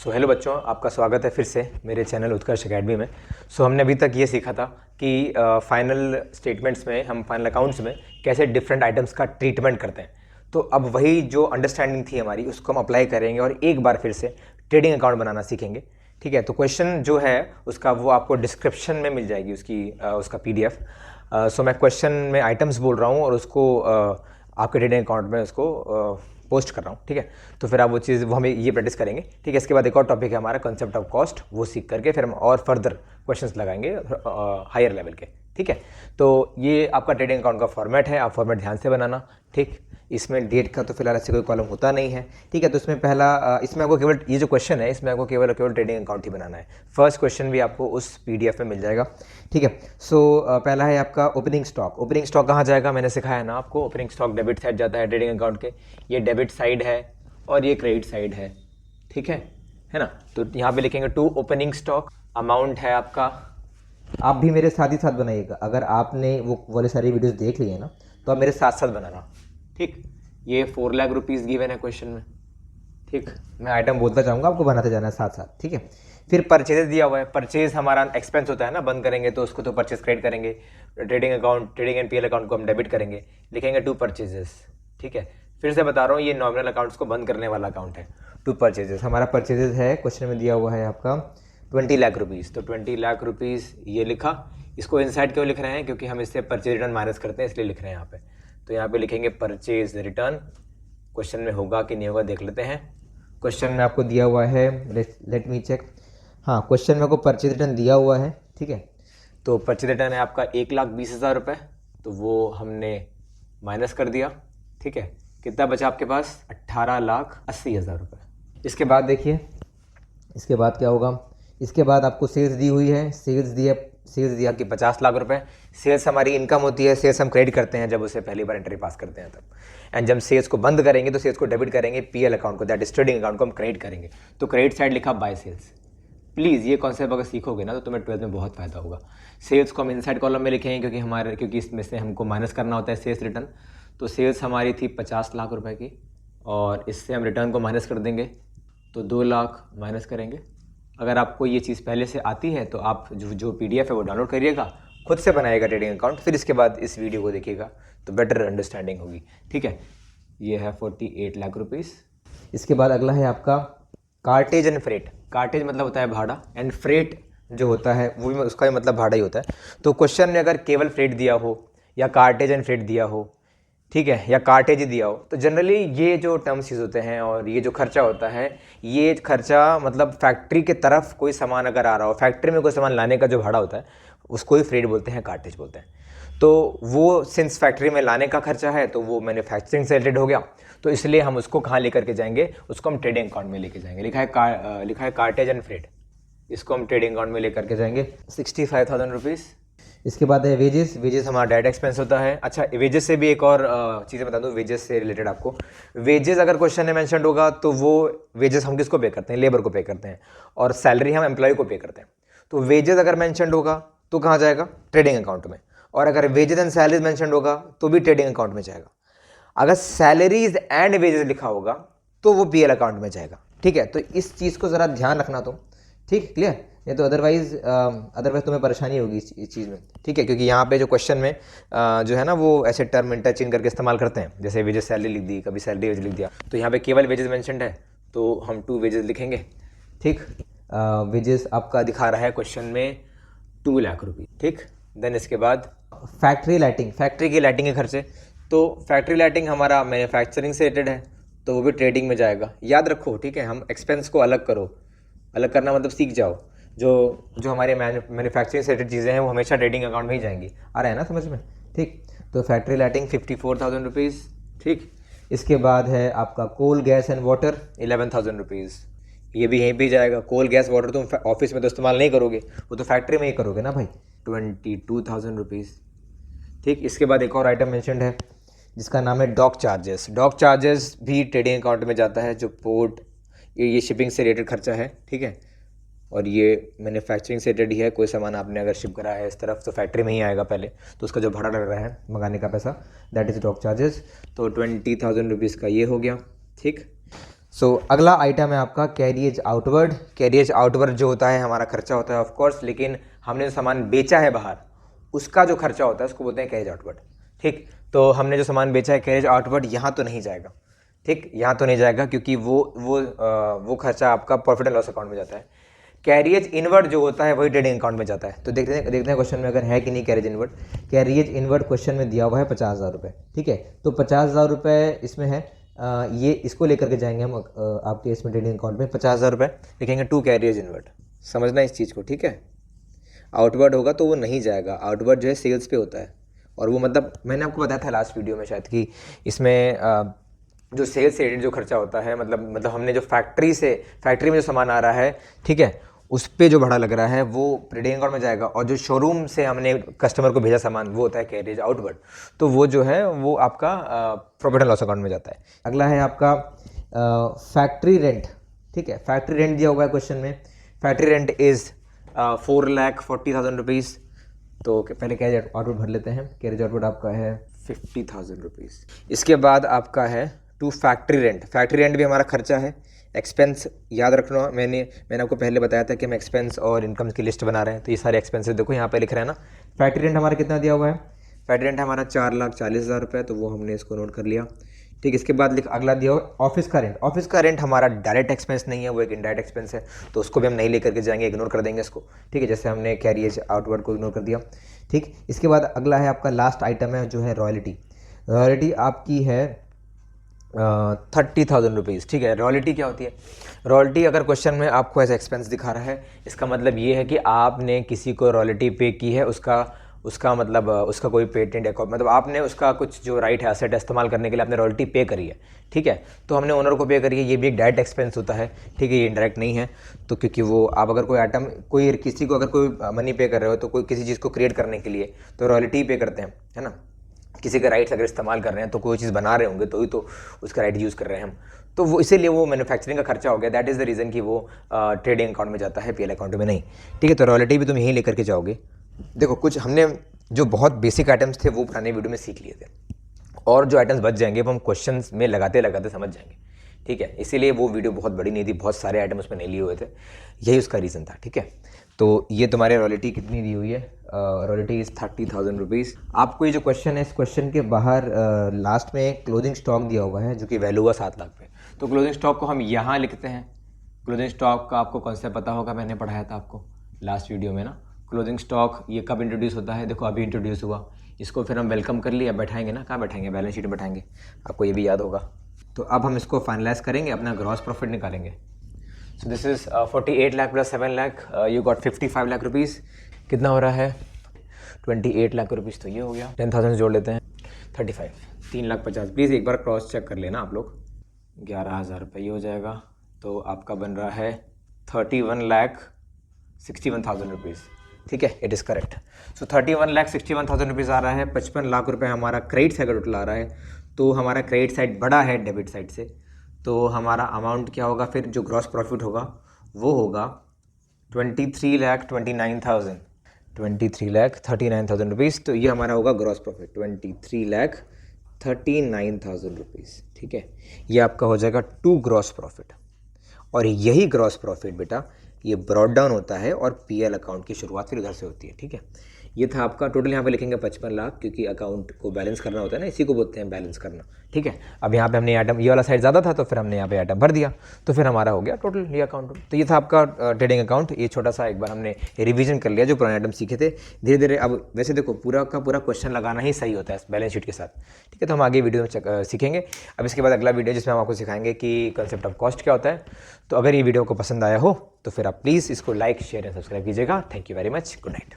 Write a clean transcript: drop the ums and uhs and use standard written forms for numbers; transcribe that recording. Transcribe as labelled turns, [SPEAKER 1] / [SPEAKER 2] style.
[SPEAKER 1] Hello बच्चों, आपका स्वागत है फिर से मेरे चैनल उत्कर्ष अकेडमी में। हमने अभी तक ये सीखा था कि फाइनल स्टेटमेंट्स में, हम फाइनल अकाउंट्स में कैसे डिफरेंट आइटम्स का ट्रीटमेंट करते हैं। तो अब वही जो अंडरस्टैंडिंग थी हमारी, उसको हम अप्लाई करेंगे और एक बार फिर से ट्रेडिंग अकाउंट बनाना सीखेंगे। ठीक है, तो क्वेश्चन जो है उसका वो आपको डिस्क्रिप्शन में मिल जाएगी उसका PDF। मैं क्वेश्चन में आइटम्स बोल रहा हूँ और उसको आपके ट्रेडिंग अकाउंट में उसको पोस्ट कर रहा हूँ। ठीक है, तो फिर आप वो हमें ये प्रैक्टिस करेंगे। ठीक है, इसके बाद एक और टॉपिक है हमारा कंसेप्ट ऑफ कॉस्ट, वो सीख करके फिर हम और फर्दर क्वेश्चंस लगाएंगे हायर लेवल के। ठीक है, तो ये आपका ट्रेडिंग अकाउंट का फॉर्मेट है, आप फॉर्मेट ध्यान से बनाना। ठीक, इसमें डेट का तो फिलहाल ऐसे कोई कॉलम होता नहीं है। ठीक है, तो इसमें इसमें आपको केवल ये जो क्वेश्चन है, इसमें आपको केवल ट्रेडिंग अकाउंट ही बनाना है। फर्स्ट क्वेश्चन भी आपको उस PDF में मिल जाएगा। ठीक है, पहला है आपका ओपनिंग स्टॉक। ओपनिंग स्टॉक कहाँ जाएगा, मैंने सिखाया ना आपको। ओपनिंग स्टॉक डेबिट साइड जाता है ट्रेडिंग अकाउंट के। ये डेबिट साइड है और ये क्रेडिट साइड है। ठीक है ना। तो यहाँ पे लिखेंगे टू ओपनिंग स्टॉक, अमाउंट है आपका। आप भी मेरे साथ ही साथ बनाइएगा। अगर आपने वो वाले सारी वीडियोस देख ली है ना, तो आप मेरे साथ साथ बनाना। ठीक, ये 4 लाख रुपीज़ गिवन है क्वेश्चन में। ठीक, मैं आइटम बोलता जाऊंगा, आपको बनाते जाना है साथ साथ। ठीक है, फिर परचेज दिया हुआ है। परचेज हमारा एक्सपेंस होता है ना, बंद करेंगे तो उसको तो परचेज क्रेडिट करेंगे। ट्रेडिंग एंड PL अकाउंट को हम डेबिट करेंगे, लिखेंगे टू परचेजेस। ठीक है, फिर से बता रहा हूँ, ये नॉमिनल अकाउंट्स को बंद करने वाला अकाउंट है। टू परचेजेस, हमारा परचेजेस है, क्वेश्चन में दिया हुआ है आपका 20 लाख रुपीज़। तो 20 लाख रुपीज़ ये लिखा। इसको इनसाइड क्यों लिख रहे हैं, क्योंकि हम इससे परचेज रिटर्न माइनस करते हैं, इसलिए लिख रहे हैं यहाँ पे। तो यहाँ पे लिखेंगे परचेज रिटर्न। क्वेश्चन में होगा कि नहीं होगा देख लेते हैं। क्वेश्चन में आपको दिया हुआ है, लेट मी चेक। हाँ, क्वेश्चन में आपको परचेज रिटर्न दिया हुआ है। ठीक है, तो परचेज रिटर्न है आपका 1,20,000 रुपये, तो वो हमने माइनस कर दिया। ठीक है, कितना बचा आपके पास, 18,80,000 रुपये। इसके बाद देखिए, इसके बाद क्या होगा। इसके बाद आपको सेल्स दी हुई है। सेल्स दिया कि 50 लाख रुपए। सेल्स हमारी इनकम होती है, सेल्स हम क्रेडिट करते हैं जब उसे पहली बार एंट्री पास करते हैं तब। एंड जब सेल्स को बंद करेंगे तो सेल्स को डेबिट करेंगे, PL अकाउंट को, दैट इज ट्रेडिंग अकाउंट को हम क्रेडिट करेंगे। तो क्रेडिट साइड लिखा बाय सेल्स। प्लीज़ ये कॉन्सेप्ट अगर सीखोगे ना तो तुम्हें 12th में बहुत फायदा होगा। सेल्स को हम इनसाइड कॉलम में लिखेंगे क्योंकि इसमें से हमको माइनस करना होता है सेल्स रिटर्न। तो सेल्स हमारी थी 50 लाख रुपए की, और इससे हम रिटर्न को माइनस कर देंगे, तो 2 लाख माइनस करेंगे। अगर आपको ये चीज़ पहले से आती है तो आप जो PDF है वो डाउनलोड करिएगा, खुद से बनाइएगा ट्रेडिंग अकाउंट, फिर इसके बाद इस वीडियो को देखिएगा तो बेटर अंडरस्टैंडिंग होगी। ठीक है, ये है 48 लाख रुपीज़। इसके बाद अगला है आपका कार्टेज एंड फ्रेट। कार्टेज मतलब होता है भाड़ा, एंड फ्रेट जो होता है वो भी उसका भी मतलब भाड़ा ही होता है। तो क्वेश्चन में अगर केवल फ्रेट दिया हो या कार्टेज एंड फ्रेट दिया हो, ठीक है, या कार्टेज ही दिया हो, तो जनरली ये जो टर्म्स यूज होते हैं और ये जो खर्चा होता है, ये खर्चा मतलब फैक्ट्री के तरफ कोई सामान अगर आ रहा हो, फैक्ट्री में कोई सामान लाने का जो भाड़ा होता है उसको ही फ्रेट बोलते हैं, कार्टेज बोलते हैं। तो वो सिंस फैक्ट्री में लाने का खर्चा है तो वो मैन्युफैक्चरिंग से रिलेटेड हो गया, तो इसलिए हम उसको कहाँ लेकर के जाएंगे, उसको हम ट्रेडिंग अकाउंट में लेके जाएंगे। लिखा है कार्टेज एंड फ्रेट, इसको हम ट्रेडिंग अकाउंट में लेकर के जाएंगे। 65,000 रुपीज़। इसके बाद है वेजेस। वेजेस हमारा डायरेक्ट एक्सपेंस होता है। अच्छा, वेजेस से भी एक और चीज़ें बता दूं, वेजेस से रिलेटेड आपको। वेजेस अगर क्वेश्चन में मेंशन होगा तो वो वेजेस हम किसको पे करते हैं, लेबर को पे करते हैं, और सैलरी हम एम्प्लॉय को पे करते हैं। तो वेजेस अगर मेंशन होगा तो कहाँ जाएगा, ट्रेडिंग अकाउंट में। और अगर वेजेस एंड सैलरीज मेंशन होगा तो भी ट्रेडिंग अकाउंट में जाएगा। अगर सैलरीज एंड वेजेस लिखा होगा तो वो PL अकाउंट में जाएगा। ठीक है, तो इस चीज़ को ज़रा ध्यान रखना तुम। ठीक, क्लियर, नहीं तो अदरवाइज तुम्हें परेशानी होगी इस चीज़ में। ठीक है, क्योंकि यहाँ पे जो क्वेश्चन में जो है ना वो ऐसे टर्म इंटरचेंज करके इस्तेमाल करते हैं, जैसे वेजेस सैलरी लिख दी, कभी सैलरी वेज लिख दिया। तो यहाँ पे केवल वेजेस मेंशनड है तो हम टू वेजेस लिखेंगे। ठीक, वेजेस आपका दिखा रहा है क्वेश्चन में 2 लाख रुपये। ठीक, देन इसके बाद फैक्ट्री लाइटिंग, फैक्ट्री की लाइटिंग के खर्चे। तो फैक्ट्री लाइटिंग हमारा मैन्युफैक्चरिंग से रिलेटेड है, तो वो भी ट्रेडिंग में जाएगा। याद रखो, ठीक है, हम एक्सपेंस को अलग करो। अलग करना मतलब सीख जाओ। जो हमारे मैन्युफैक्चरिंग से रिलेटेड चीज़ें हैं वो हमेशा ट्रेडिंग अकाउंट में ही जाएंगी। आ रहा है ना समझ में। ठीक, तो फैक्ट्री लाइटिंग 54,000 रुपीज़। ठीक, इसके बाद है आपका coal gas and water 11,000 rupees. ये भी यहीं पे जाएगा। कोल गैस वाटर तुम ऑफिस में तो इस्तेमाल नहीं करोगे, वो तो फैक्ट्री में ही करोगे ना भाई। 22,000 रुपीज़। ठीक, इसके बाद एक और आइटम मेंशन्ड है जिसका नाम है डॉक चार्जेस। डॉक चार्जेस भी ट्रेडिंग अकाउंट में जाता है, जो पोर्ट ये शिपिंग से रिलेटेड खर्चा है। ठीक है, और ये मैन्युफैक्चरिंग से रिलेटेड ही है। कोई सामान आपने अगर शिप करा है इस तरफ तो फैक्ट्री में ही आएगा पहले, तो उसका जो भाड़ा लग रहा है मंगाने का पैसा, दैट इज़ डॉक चार्जेस। तो 20,000 रुपीज़ का ये हो गया। ठीक, सो अगला आइटम है आपका कैरिएज आउटवर्ड। कैरिएज आउटवर्ड जो होता है हमारा खर्चा होता है ऑफ कोर्स, लेकिन हमने जो सामान बेचा है बाहर उसका जो खर्चा होता है उसको बोलते हैं कैरिएज आउटवर्ड। ठीक, तो हमने जो सामान बेचा है कैरिएज आउटवर्ड यहाँ तो नहीं जाएगा। ठीक, यहाँ तो नहीं जाएगा क्योंकि वो खर्चा आपका प्रॉफिट एंड लॉस अकाउंट में जाता है। कैरिएज इनवर्ड जो होता है वही ट्रेडिंग अकाउंट में जाता है। तो देखते हैं क्वेश्चन में अगर है कि नहीं carriage inward. Carriage inward question में दिया हुआ है 50,000 रुपये। ठीक है, तो 50,000 रुपये इसमें है। ये इसको लेकर के जाएंगे हम आपके इसमें ट्रेडिंग अकाउंट में 50,000 रुपये लिखेंगे टू कैरिएज इनवर्ड। समझना इस चीज़ को, ठीक है। आउटवर्ड होगा तो वो नहीं जाएगा। आउटवर्ड जो है सेल्स पे होता है, और वो मतलब मैंने आपको बताया था लास्ट वीडियो में शायद कि इसमें जो सेल्स से जो खर्चा होता है, मतलब हमने जो फैक्ट्री में जो सामान आ रहा है, ठीक है, उस पर जो भाड़ा लग रहा है वो ट्रेडिंग अकाउंट में जाएगा, और जो शोरूम से हमने कस्टमर को भेजा सामान वो होता है कैरिएज आउटवर्ड। तो वो जो है वो आपका प्रॉफिट एंड लॉस अकाउंट में जाता है। अगला है आपका फैक्ट्री रेंट। ठीक है, फैक्ट्री रेंट दिया हुआ है क्वेश्चन में। Factory rent is 4,40,000 rupees. तो पहले कैरिएज आउटवर्ड भर लेते हैं। कैरिएज आउटवर्ड आपका है 50,000 रुपीज़। इसके बाद आपका है to factory rent. Factory rent भी हमारा खर्चा है। एक्सपेंस याद रखना, मैंने आपको पहले बताया था कि हम एक्सपेंस और इनकम की लिस्ट बना रहे हैं, तो ये सारे एक्सपेंसेस देखो यहाँ पे लिख रहे हैं ना। फैक्ट्री रेंट हमारा कितना दिया हुआ है? फैक्ट्री रेंट हमारा 4,40,000 रुपये, तो वो हमने इसको नोट कर लिया। ठीक, इसके बाद अगला दिया हुआ ऑफिस का रेंट। ऑफिस का रेंट हमारा डायरेक्ट एक्सपेंस नहीं है, वो एक इनडायरेक्ट एक्सपेंस है, तो उसको भी हम नहीं लेकर के जाएंगे, इग्नोर कर देंगे इसको। ठीक है, जैसे हमने कैरिएज आउटवर्ड को इग्नोर कर दिया। ठीक, इसके बाद अगला है आपका लास्ट आइटम है जो है रॉयल्टी। रॉयल्टी आपकी है 30,000 रुपीज़। ठीक है, रॉयल्टी क्या होती है? रॉयल्टी अगर क्वेश्चन में आपको ऐसा एक्सपेंस दिखा रहा है, इसका मतलब ये है कि आपने किसी को रॉयल्टी पे की है, उसका मतलब उसका कोई पेटेंट या मतलब आपने उसका कुछ जो राइट है एसेट इस्तेमाल करने के लिए आपने रॉयल्टी पे करी है। ठीक है, तो हमने ओनर को पे करी है, ये भी एक डायरेक्ट एक्सपेंस होता है। ठीक है, ये इंडायरेक्ट नहीं है। तो क्योंकि वो आप अगर किसी को अगर कोई मनी पे कर रहे हो तो कोई किसी चीज़ को क्रिएट करने के लिए तो रॉयल्टी पे करते हैं, है ना। किसी का राइट्स अगर इस्तेमाल कर रहे हैं तो कोई चीज़ बना रहे होंगे तो ही तो उसका राइट यूज़ कर रहे हैं हम, तो वो इसीलिए वो मैन्युफैक्चरिंग का खर्चा हो गया। दैट इज़ द रीज़न कि वो ट्रेडिंग अकाउंट में जाता है, पीएल अकाउंट में नहीं। ठीक है, तो रॉयल्टी भी तुम यहीं लेकर के जाओगे। देखो, कुछ हमने जो बहुत बेसिक आइटम्स थे वो पुराने वीडियो में सीख लिए थे, और जो आइटम्स बच जाएंगे वो हम क्वेश्चंस में लगाते लगाते समझ जाएंगे। ठीक है, इसीलिए वो वीडियो बहुत बड़ी नहीं थी, बहुत सारे आइटम उसमें नहीं लिए हुए थे, यही उसका रीज़न था। ठीक है, तो ये तुम्हारे रॉयल्टी कितनी दी हुई है? Royalty is 30,000 rupees. आपको ये जो क्वेश्चन है, इस क्वेश्चन के बाहर लास्ट में क्लोजिंग स्टॉक दिया हुआ है जो कि वैल्यू हुआ 7 लाख पे। तो क्लोजिंग स्टॉक को हम यहाँ लिखते हैं। क्लोजिंग स्टॉक का आपको कॉन्सेप्ट पता होगा, मैंने पढ़ाया था आपको लास्ट वीडियो में ना। क्लोजिंग स्टॉक ये कब इंट्रोड्यूस होता है? देखो अभी इंट्रोड्यूस हुआ, इसको फिर हम वेलकम कर लिया, बैठाएंगे ना, कहाँ बैठाएंगे? बैलेंस शीट में बैठाएंगे, आपको ये भी याद होगा। तो अब हम इसको फाइनलाइज करेंगे, अपना ग्रॉस प्रॉफिट निकालेंगे। So this is 48 lakh plus 7 lakh, you got 55 lakh rupees. कितना हो रहा है? 28 लाख रुपीज़। तो ये हो गया, 10,000 जोड़ लेते हैं, 35, 3,50,000। प्लीज़ एक बार क्रॉस चेक कर लेना आप लोग। 11,000 रुपये ये हो जाएगा, तो आपका बन रहा है 31,61,000 रुपीज़। ठीक है, it is correct. So 31,61,000 rupees आ रहा है। 55 लाख रुपये हमारा क्रेडिट साइड का टोटल आ रहा है, तो हमारा क्रेडिट साइड बड़ा है डेबिट साइड से, तो हमारा अमाउंट क्या होगा फिर? जो ग्रॉस प्रॉफिट होगा वो होगा 23,39,000 रुपीज़। तो ये हमारा होगा ग्रॉस प्रॉफिट 23,39,000 रुपीज़। ठीक है, ये आपका हो जाएगा टू ग्रॉस प्रॉफिट, और यही ग्रॉस प्रॉफिट बेटा ये ब्रॉट डाउन होता है और पीएल अकाउंट की शुरुआत फिर उधर से होती है। ठीक है, ये था आपका टोटल। यहाँ पे लिखेंगे 55 लाख, क्योंकि अकाउंट को बैलेंस करना होता है ना, इसी को बोलते हैं बैलेंस करना। ठीक है, अब यहाँ पे हमने आइटम, ये वाला साइड ज़्यादा था तो फिर हमने यहाँ पे आइटम भर दिया, तो फिर हमारा हो गया टोटल ये अकाउंट। तो ये था आपका ट्रेडिंग अकाउंट। ये छोटा सा एक बार हमने रिवीजन कर लिया जो पुराने आइटम सीखे थे। धीरे धीरे अब वैसे देखो पूरा का पूरा क्वेश्चन लगाना ही सही होता है बैलेंस शीट के साथ। ठीक है, तो हम आगे वीडियो में सीखेंगे। अब इसके बाद अगला वीडियो जिसमें हम आपको सिखाएंगे कि कंसेप्ट ऑफ कॉस्ट क्या होता है। तो अगर ये वीडियो को पसंद आया हो तो फिर आप प्लीज़ इसको लाइक, शेयर एंड सब्सक्राइब कीजिएगा। Thank you very much, good night.